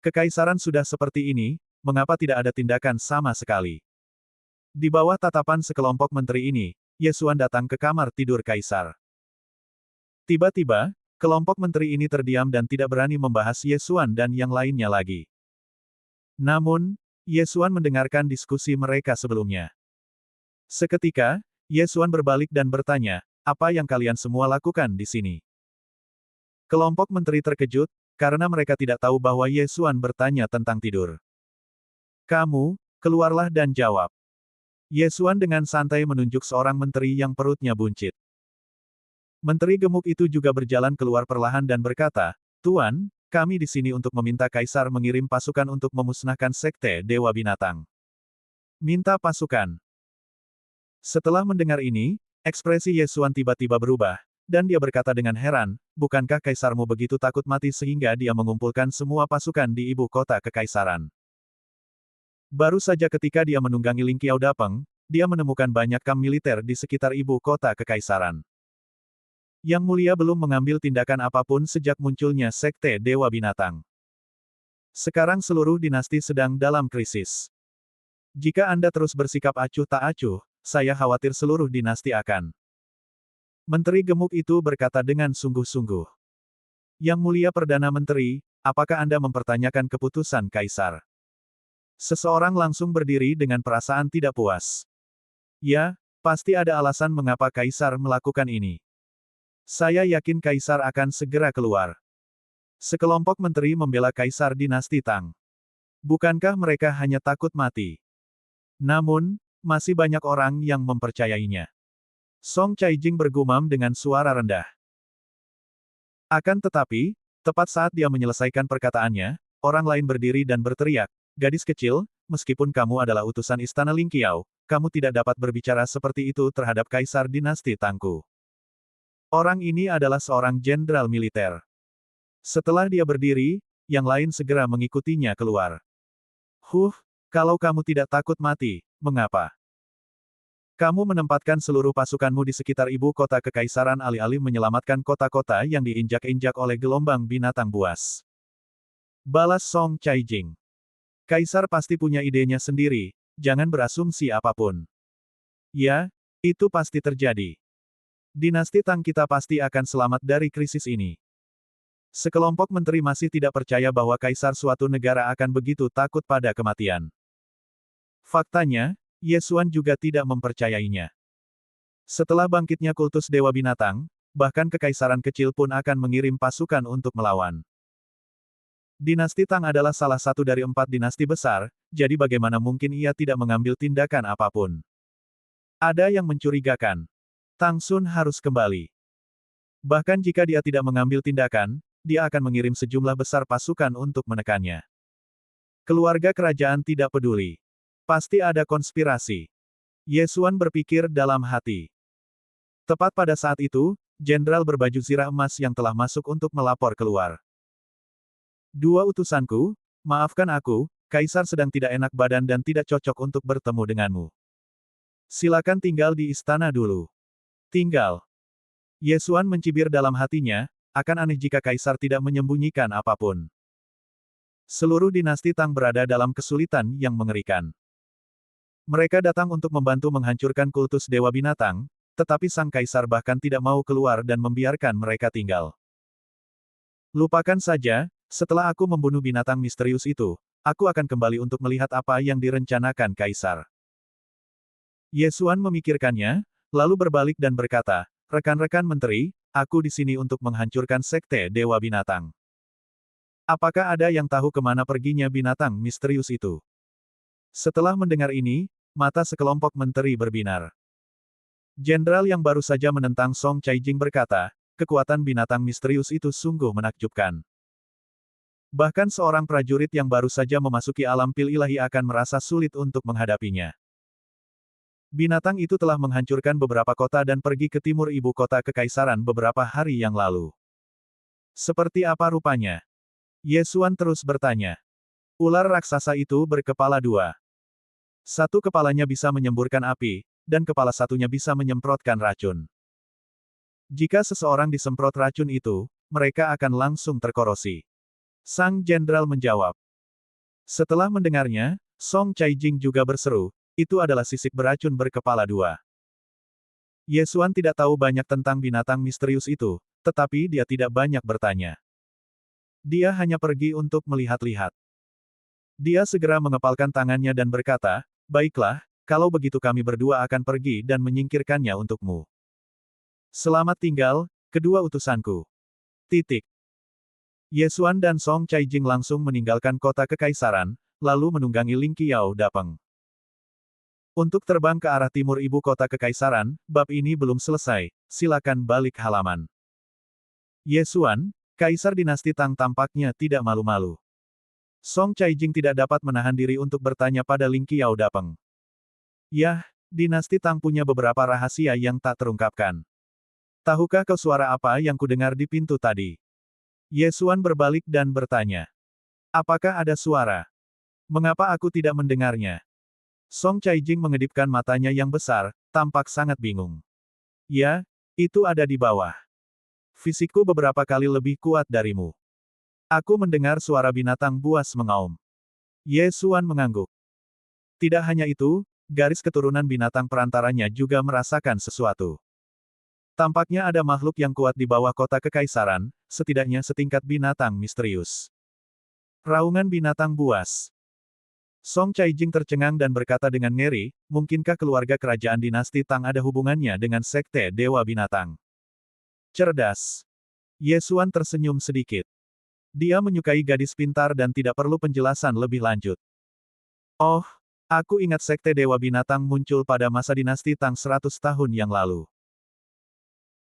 Kekaisaran sudah seperti ini, mengapa tidak ada tindakan sama sekali? Di bawah tatapan sekelompok menteri ini, Ye Xuan datang ke kamar tidur kaisar. Tiba-tiba, kelompok menteri ini terdiam dan tidak berani membahas Ye Xuan dan yang lainnya lagi. Namun, Ye Xuan mendengarkan diskusi mereka sebelumnya. Seketika, Ye Xuan berbalik dan bertanya, apa yang kalian semua lakukan di sini? Kelompok menteri terkejut, karena mereka tidak tahu bahwa Ye Xuan bertanya tentang tidur. Kamu, keluarlah dan jawab. Ye Xuan dengan santai menunjuk seorang menteri yang perutnya buncit. Menteri gemuk itu juga berjalan keluar perlahan dan berkata, Tuan, kami di sini untuk meminta Kaisar mengirim pasukan untuk memusnahkan Sekte Dewa Binatang. Minta pasukan. Setelah mendengar ini, ekspresi Ye Xuan tiba-tiba berubah, dan dia berkata dengan heran, bukankah Kaisarmu begitu takut mati sehingga dia mengumpulkan semua pasukan di ibu kota kekaisaran? Baru saja ketika dia menunggangi Ling Qiao Dapeng, dia menemukan banyak kamp militer di sekitar ibu kota kekaisaran. Yang Mulia belum mengambil tindakan apapun sejak munculnya Sekte Dewa Binatang. Sekarang seluruh dinasti sedang dalam krisis. Jika Anda terus bersikap acuh tak acuh, saya khawatir seluruh dinasti akan. Menteri gemuk itu berkata dengan sungguh-sungguh. Yang mulia Perdana Menteri, apakah Anda mempertanyakan keputusan Kaisar? Seseorang langsung berdiri dengan perasaan tidak puas. Ya, pasti ada alasan mengapa Kaisar melakukan ini. Saya yakin Kaisar akan segera keluar. Sekelompok menteri membela Kaisar dinasti Tang. Bukankah mereka hanya takut mati? Namun, masih banyak orang yang mempercayainya. Song Caijing bergumam dengan suara rendah. Akan tetapi, tepat saat dia menyelesaikan perkataannya, orang lain berdiri dan berteriak, "Gadis kecil, meskipun kamu adalah utusan istana Ling Qiao, kamu tidak dapat berbicara seperti itu terhadap Kaisar dinasti Tangku." Orang ini adalah seorang jenderal militer. Setelah dia berdiri, yang lain segera mengikutinya keluar. Kalau kamu tidak takut mati, mengapa? Kamu menempatkan seluruh pasukanmu di sekitar ibu kota kekaisaran alih-alih menyelamatkan kota-kota yang diinjak-injak oleh gelombang binatang buas. Balas Song Caijing. Kaisar pasti punya idenya sendiri, jangan berasumsi apapun. Ya, itu pasti terjadi. Dinasti Tang kita pasti akan selamat dari krisis ini. Sekelompok menteri masih tidak percaya bahwa kaisar suatu negara akan begitu takut pada kematian. Faktanya, Ye Xuan juga tidak mempercayainya. Setelah bangkitnya kultus Dewa Binatang, bahkan kekaisaran kecil pun akan mengirim pasukan untuk melawan. Dinasti Tang adalah salah satu dari 4 dinasti besar, jadi bagaimana mungkin ia tidak mengambil tindakan apapun. Ada yang mencurigakan. Tang Xun harus kembali. Bahkan jika dia tidak mengambil tindakan, dia akan mengirim sejumlah besar pasukan untuk menekannya. Keluarga kerajaan tidak peduli. Pasti ada konspirasi. Ye Xuan berpikir dalam hati. Tepat pada saat itu, jenderal berbaju zirah emas yang telah masuk untuk melapor keluar. "Dua utusanku, maafkan aku, Kaisar sedang tidak enak badan dan tidak cocok untuk bertemu denganmu. Silakan tinggal di istana dulu." Tinggal. Ye Xuan mencibir dalam hatinya, akan aneh jika Kaisar tidak menyembunyikan apapun. Seluruh dinasti Tang berada dalam kesulitan yang mengerikan. Mereka datang untuk membantu menghancurkan kultus Dewa Binatang, tetapi sang kaisar bahkan tidak mau keluar dan membiarkan mereka tinggal. "Lupakan saja, setelah aku membunuh binatang misterius itu, aku akan kembali untuk melihat apa yang direncanakan kaisar." Ye Xuan memikirkannya, lalu berbalik dan berkata, "Rekan-rekan menteri, aku di sini untuk menghancurkan sekte Dewa Binatang. Apakah ada yang tahu kemana perginya binatang misterius itu?" Setelah mendengar ini, mata sekelompok menteri berbinar. Jenderal yang baru saja menentang Song Caijing berkata, kekuatan binatang misterius itu sungguh menakjubkan. Bahkan seorang prajurit yang baru saja memasuki alam pil ilahi akan merasa sulit untuk menghadapinya. Binatang itu telah menghancurkan beberapa kota dan pergi ke timur ibu kota kekaisaran beberapa hari yang lalu. Seperti apa rupanya? Ye Xuan terus bertanya. Ular raksasa itu berkepala 2. Satu kepalanya bisa menyemburkan api, dan kepala satunya bisa menyemprotkan racun. Jika seseorang disemprot racun itu, mereka akan langsung terkorosi. Sang jenderal menjawab. Setelah mendengarnya, Song Caijing juga berseru, itu adalah sisik beracun berkepala 2. Ye Xuan tidak tahu banyak tentang binatang misterius itu, tetapi dia tidak banyak bertanya. Dia hanya pergi untuk melihat-lihat. Dia segera mengepalkan tangannya dan berkata, "Baiklah, kalau begitu kami berdua akan pergi dan menyingkirkannya untukmu. Selamat tinggal, kedua utusanku." Titik. Ye Xuan dan Song Caijing langsung meninggalkan kota kekaisaran, lalu menunggangi Ling Qiao Dapeng. Untuk terbang ke arah timur ibu kota kekaisaran, bab ini belum selesai, silakan balik halaman. Ye Xuan, Kaisar dinasti Tang tampaknya tidak malu-malu. Song Caijing tidak dapat menahan diri untuk bertanya pada Ling Qiao Dapeng. Yah, dinasti Tang punya beberapa rahasia yang tak terungkapkan. Tahukah kau suara apa yang kudengar di pintu tadi? Ye Xuan berbalik dan bertanya. Apakah ada suara? Mengapa aku tidak mendengarnya? Song Caijing mengedipkan matanya yang besar, tampak sangat bingung. Ya, itu ada di bawah. Fisikku beberapa kali lebih kuat darimu. Aku mendengar suara binatang buas mengaum. Ye Xuan mengangguk. Tidak hanya itu, garis keturunan binatang perantaranya juga merasakan sesuatu. Tampaknya ada makhluk yang kuat di bawah kota kekaisaran, setidaknya setingkat binatang misterius. Raungan binatang buas. Song Caijing tercengang dan berkata dengan ngeri, mungkinkah keluarga kerajaan dinasti Tang ada hubungannya dengan sekte Dewa Binatang? Cerdas. Ye Xuan tersenyum sedikit. Dia menyukai gadis pintar dan tidak perlu penjelasan lebih lanjut. Oh, aku ingat sekte Dewa Binatang muncul pada masa dinasti Tang 100 tahun yang lalu.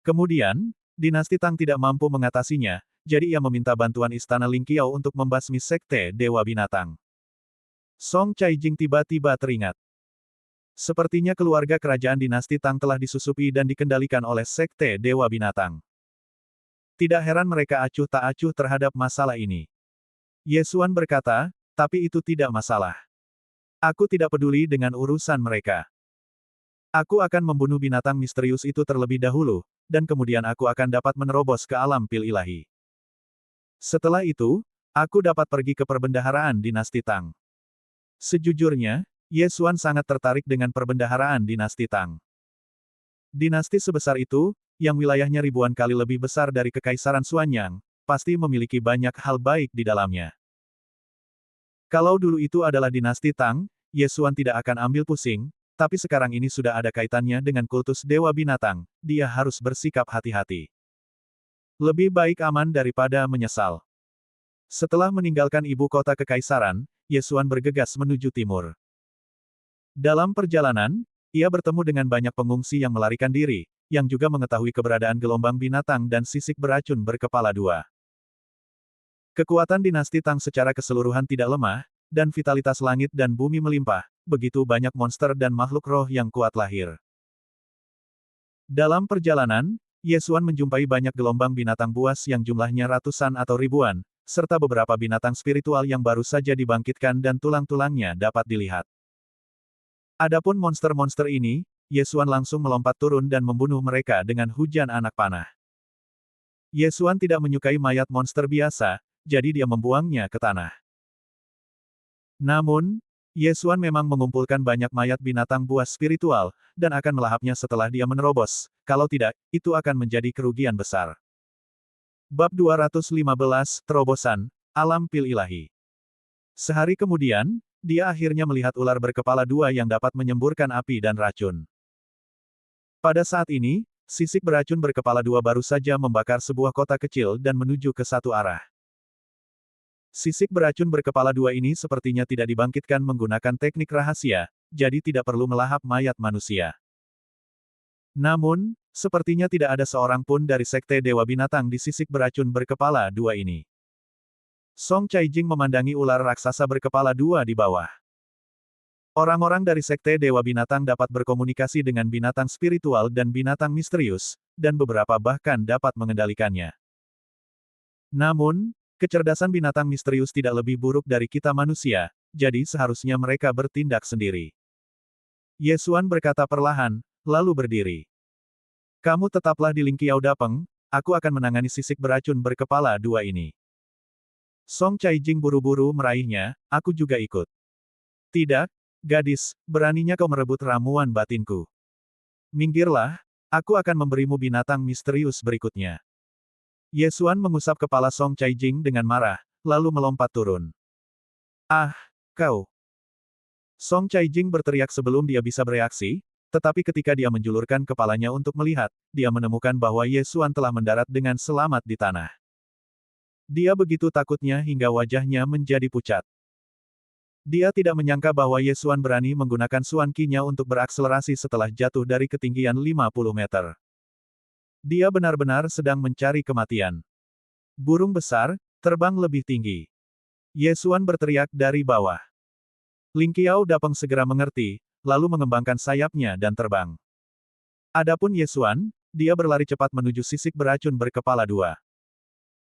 Kemudian, dinasti Tang tidak mampu mengatasinya, jadi ia meminta bantuan Istana Lingqiao untuk membasmi sekte Dewa Binatang. Song Caijing tiba-tiba teringat. Sepertinya keluarga kerajaan dinasti Tang telah disusupi dan dikendalikan oleh sekte Dewa Binatang. Tidak heran mereka acuh tak acuh terhadap masalah ini. Ye Xuan berkata, tapi itu tidak masalah. Aku tidak peduli dengan urusan mereka. Aku akan membunuh binatang misterius itu terlebih dahulu, dan kemudian aku akan dapat menerobos ke alam pil ilahi. Setelah itu, aku dapat pergi ke perbendaharaan dinasti Tang. Sejujurnya, Ye Xuan sangat tertarik dengan perbendaharaan dinasti Tang. Dinasti sebesar itu, yang wilayahnya ribuan kali lebih besar dari Kekaisaran Xuanyang, pasti memiliki banyak hal baik di dalamnya. Kalau dulu itu adalah dinasti Tang, Ye Xuan tidak akan ambil pusing, tapi sekarang ini sudah ada kaitannya dengan kultus Dewa Binatang, dia harus bersikap hati-hati. Lebih baik aman daripada menyesal. Setelah meninggalkan ibu kota Kekaisaran, Ye Xuan bergegas menuju timur. Dalam perjalanan, ia bertemu dengan banyak pengungsi yang melarikan diri, yang juga mengetahui keberadaan gelombang binatang dan sisik beracun berkepala dua. Kekuatan dinasti Tang secara keseluruhan tidak lemah, dan vitalitas langit dan bumi melimpah, begitu banyak monster dan makhluk roh yang kuat lahir. Dalam perjalanan, Ye Xuan menjumpai banyak gelombang binatang buas yang jumlahnya ratusan atau ribuan, serta beberapa binatang spiritual yang baru saja dibangkitkan dan tulang-tulangnya dapat dilihat. Adapun monster-monster ini, Ye Xuan langsung melompat turun dan membunuh mereka dengan hujan anak panah. Ye Xuan tidak menyukai mayat monster biasa, jadi dia membuangnya ke tanah. Namun, Ye Xuan memang mengumpulkan banyak mayat binatang buas spiritual, dan akan melahapnya setelah dia menerobos, kalau tidak, itu akan menjadi kerugian besar. Bab 215, Terobosan, Alam Pil Ilahi. Sehari kemudian, dia akhirnya melihat ular berkepala dua yang dapat menyemburkan api dan racun. Pada saat ini, sisik beracun berkepala dua baru saja membakar sebuah kota kecil dan menuju ke satu arah. Sisik beracun berkepala dua ini sepertinya tidak dibangkitkan menggunakan teknik rahasia, jadi tidak perlu melahap mayat manusia. Namun, sepertinya tidak ada seorang pun dari sekte Dewa Binatang di sisik beracun berkepala dua ini. Song Caijing memandangi ular raksasa berkepala dua di bawah. Orang-orang dari sekte Dewa Binatang dapat berkomunikasi dengan binatang spiritual dan binatang misterius, dan beberapa bahkan dapat mengendalikannya. Namun, kecerdasan binatang misterius tidak lebih buruk dari kita manusia, jadi seharusnya mereka bertindak sendiri. Ye Xuan berkata perlahan, lalu berdiri. Kamu tetaplah di Lingqiao Dapeng, aku akan menangani sisik beracun berkepala dua ini. Song Caijing buru-buru meraihnya, aku juga ikut. Tidak, gadis, beraninya kau merebut ramuan batinku. Minggirlah, aku akan memberimu binatang misterius berikutnya. Ye Xuan mengusap kepala Song Caijing dengan marah, lalu melompat turun. Ah, kau! Song Caijing berteriak sebelum dia bisa bereaksi, tetapi ketika dia menjulurkan kepalanya untuk melihat, dia menemukan bahwa Ye Xuan telah mendarat dengan selamat di tanah. Dia begitu takutnya hingga wajahnya menjadi pucat. Dia tidak menyangka bahwa Ye Xuan berani menggunakan Xuan Qi-nya untuk berakselerasi setelah jatuh dari ketinggian 50 meter. Dia benar-benar sedang mencari kematian. Burung besar, terbang lebih tinggi. Ye Xuan berteriak dari bawah. Lingqiao Dapeng segera mengerti, lalu mengembangkan sayapnya dan terbang. Adapun Ye Xuan, dia berlari cepat menuju sisik beracun berkepala dua.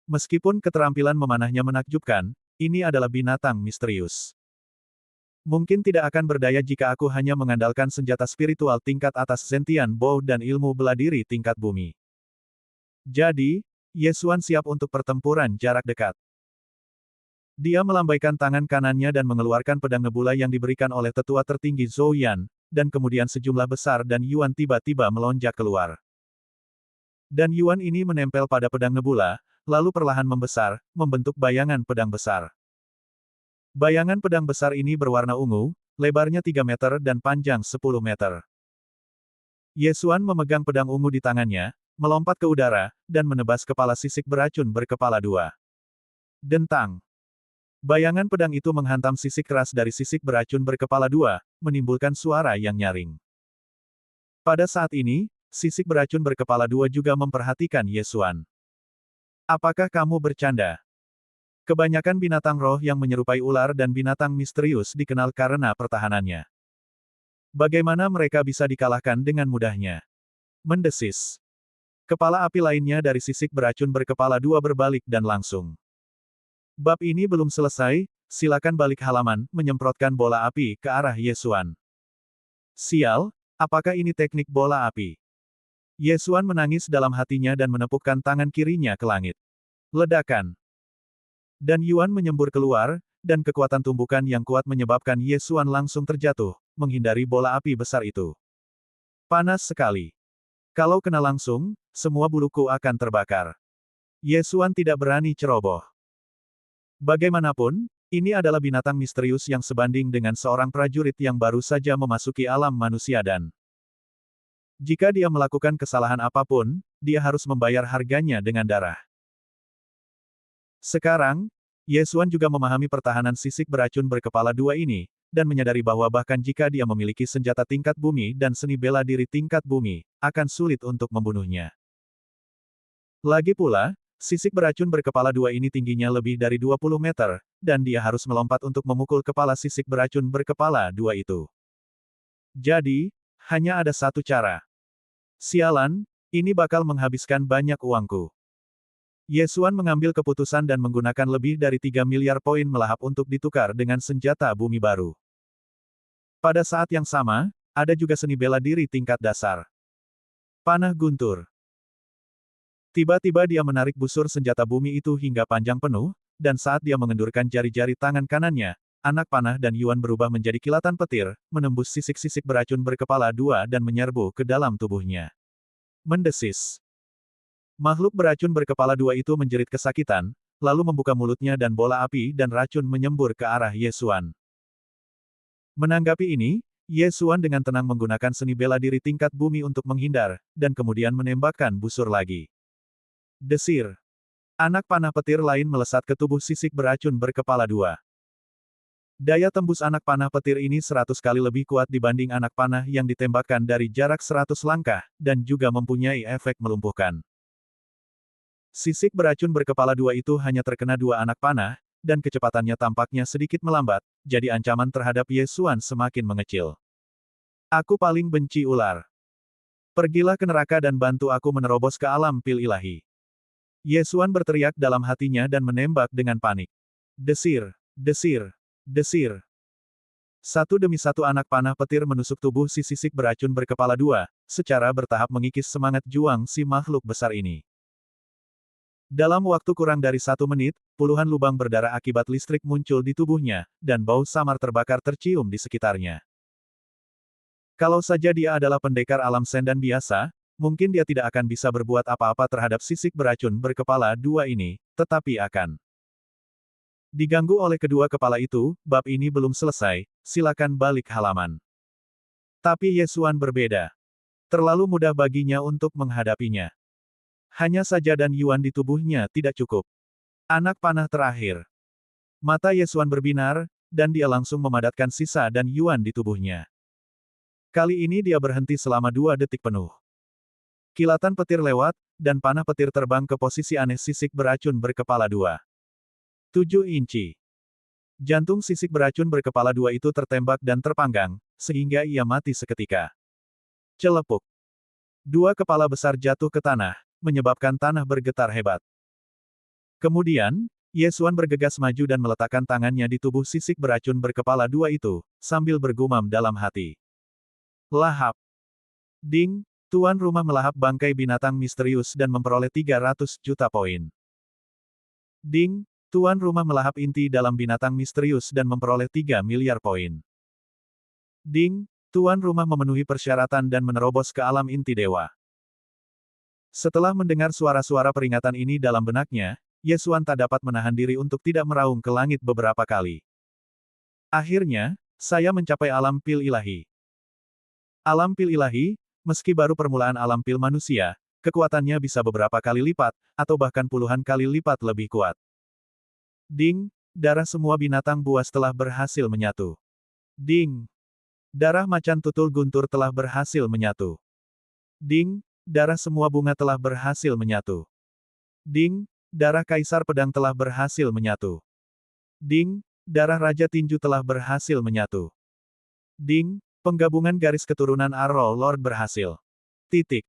Meskipun keterampilan memanahnya menakjubkan, ini adalah binatang misterius. Mungkin tidak akan berdaya jika aku hanya mengandalkan senjata spiritual tingkat atas Zentian Bow dan ilmu bela diri tingkat bumi. Jadi, Ye Xuan siap untuk pertempuran jarak dekat. Dia melambaikan tangan kanannya dan mengeluarkan pedang nebula yang diberikan oleh tetua tertinggi Zhou Yan, dan kemudian sejumlah besar dan Yuan tiba-tiba melonjak keluar. Dan Yuan ini menempel pada pedang nebula, lalu perlahan membesar, membentuk bayangan pedang besar. Bayangan pedang besar ini berwarna ungu, lebarnya 3 meter dan panjang 10 meter. Ye Xuan memegang pedang ungu di tangannya, melompat ke udara, dan menebas kepala sisik beracun berkepala dua. Dentang. Bayangan pedang itu menghantam sisik keras dari sisik beracun berkepala dua, menimbulkan suara yang nyaring. Pada saat ini, sisik beracun berkepala dua juga memperhatikan Ye Xuan. Apakah kamu bercanda? Kebanyakan binatang roh yang menyerupai ular dan binatang misterius dikenal karena pertahanannya. Bagaimana mereka bisa dikalahkan dengan mudahnya? Mendesis. Kepala api lainnya dari sisik beracun berkepala dua berbalik dan langsung. Bab ini belum selesai, silakan balik halaman, menyemprotkan bola api ke arah Ye Xuan. Sial, apakah ini teknik bola api? Ye Xuan menangis dalam hatinya dan menepukkan tangan kirinya ke langit. Ledakan. Dan Yuan menyembur keluar, dan kekuatan tumbukan yang kuat menyebabkan Ye Xuan langsung terjatuh, menghindari bola api besar itu. Panas sekali. Kalau kena langsung, semua buluku akan terbakar. Ye Xuan tidak berani ceroboh. Bagaimanapun, ini adalah binatang misterius yang sebanding dengan seorang prajurit yang baru saja memasuki alam manusia dan jika dia melakukan kesalahan apapun, dia harus membayar harganya dengan darah. Sekarang, Ye Xuan juga memahami pertahanan sisik beracun berkepala dua ini, dan menyadari bahwa bahkan jika dia memiliki senjata tingkat bumi dan seni bela diri tingkat bumi, akan sulit untuk membunuhnya. Lagi pula, sisik beracun berkepala dua ini tingginya lebih dari 20 meter, dan dia harus melompat untuk memukul kepala sisik beracun berkepala dua itu. Jadi, hanya ada satu cara. Sialan, ini bakal menghabiskan banyak uangku. Ye Xuan mengambil keputusan dan menggunakan lebih dari 3 miliar poin melahap untuk ditukar dengan senjata bumi baru. Pada saat yang sama, ada juga seni bela diri tingkat dasar. Panah guntur. Tiba-tiba dia menarik busur senjata bumi itu hingga panjang penuh, dan saat dia mengendurkan jari-jari tangan kanannya, anak panah dan Yuan berubah menjadi kilatan petir, menembus sisik-sisik beracun berkepala dua dan menyerbu ke dalam tubuhnya. Mendesis. Makhluk beracun berkepala dua itu menjerit kesakitan, lalu membuka mulutnya dan bola api dan racun menyembur ke arah Ye Xuan. Menanggapi ini, Ye Xuan dengan tenang menggunakan seni bela diri tingkat bumi untuk menghindar, dan kemudian menembakkan busur lagi. Desir. Anak panah petir lain melesat ke tubuh sisik beracun berkepala dua. Daya tembus anak panah petir ini 100 kali lebih kuat dibanding anak panah yang ditembakkan dari jarak 100 langkah, dan juga mempunyai efek melumpuhkan. Sisik beracun berkepala dua itu hanya terkena dua anak panah, dan kecepatannya tampaknya sedikit melambat, jadi ancaman terhadap Ye Xuan semakin mengecil. Aku paling benci ular. Pergilah ke neraka dan bantu aku menerobos ke alam pil ilahi. Ye Xuan berteriak dalam hatinya dan menembak dengan panik. Desir, desir, desir. Satu demi satu anak panah petir menusuk tubuh si sisik beracun berkepala dua, secara bertahap mengikis semangat juang si makhluk besar ini. Dalam waktu kurang dari 1 menit, puluhan lubang berdarah akibat listrik muncul di tubuhnya, dan bau samar terbakar tercium di sekitarnya. Kalau saja dia adalah pendekar alam sendan biasa, mungkin dia tidak akan bisa berbuat apa-apa terhadap sisik beracun berkepala dua ini, tetapi akan diganggu oleh kedua kepala itu. Bab ini belum selesai, silakan balik halaman. Tapi Ye Xuan berbeda. Terlalu mudah baginya untuk menghadapinya. Hanya saja dan Yuan di tubuhnya tidak cukup. Anak panah terakhir. Mata Ye Xuan berbinar, dan dia langsung memadatkan sisa dan Yuan di tubuhnya. Kali ini dia berhenti selama 2 detik penuh. Kilatan petir lewat, dan panah petir terbang ke posisi aneh sisik beracun berkepala dua. 7 inci. Jantung sisik beracun berkepala dua itu tertembak dan terpanggang, sehingga ia mati seketika. Celepuk. 2 kepala besar jatuh ke tanah, menyebabkan tanah bergetar hebat. Kemudian, Ye Xuan bergegas maju dan meletakkan tangannya di tubuh sisik beracun berkepala dua itu, sambil bergumam dalam hati. Lahap. Ding, tuan rumah melahap bangkai binatang misterius dan memperoleh 300 juta poin. Ding, Tuan rumah melahap inti dalam binatang misterius dan memperoleh 3 miliar poin. Ding, tuan rumah memenuhi persyaratan dan menerobos ke alam inti dewa. Setelah mendengar suara-suara peringatan ini dalam benaknya, Yesuan tak dapat menahan diri untuk tidak meraung ke langit beberapa kali. Akhirnya, saya mencapai alam pil ilahi. Alam pil ilahi, meski baru permulaan alam pil manusia, kekuatannya bisa beberapa kali lipat, atau bahkan puluhan kali lipat lebih kuat. Ding, darah semua binatang buas telah berhasil menyatu. Ding, darah macan tutul guntur telah berhasil menyatu. Ding, darah semua bunga telah berhasil menyatu. Ding, darah kaisar pedang telah berhasil menyatu. Ding, darah raja tinju telah berhasil menyatu. Ding, penggabungan garis keturunan Arrow Lord berhasil. Titik.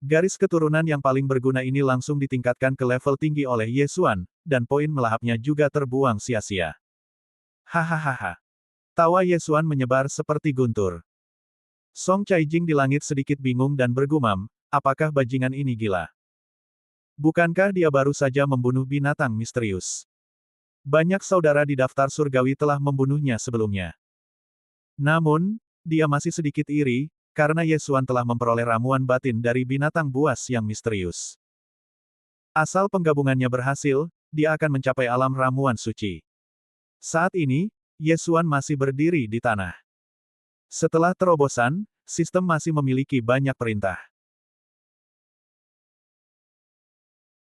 Garis keturunan yang paling berguna ini langsung ditingkatkan ke level tinggi oleh Yesuan, dan poin melahapnya juga terbuang sia-sia. Hahaha. Tawa Yesuan menyebar seperti guntur. Song Caijing di langit sedikit bingung dan bergumam, apakah bajingan ini gila? Bukankah dia baru saja membunuh binatang misterius? Banyak saudara di daftar surgawi telah membunuhnya sebelumnya. Namun, dia masih sedikit iri, karena Yesuan telah memperoleh ramuan batin dari binatang buas yang misterius. Asal penggabungannya berhasil, dia akan mencapai alam ramuan suci. Saat ini, Yesuan masih berdiri di tanah. Setelah terobosan, sistem masih memiliki banyak perintah.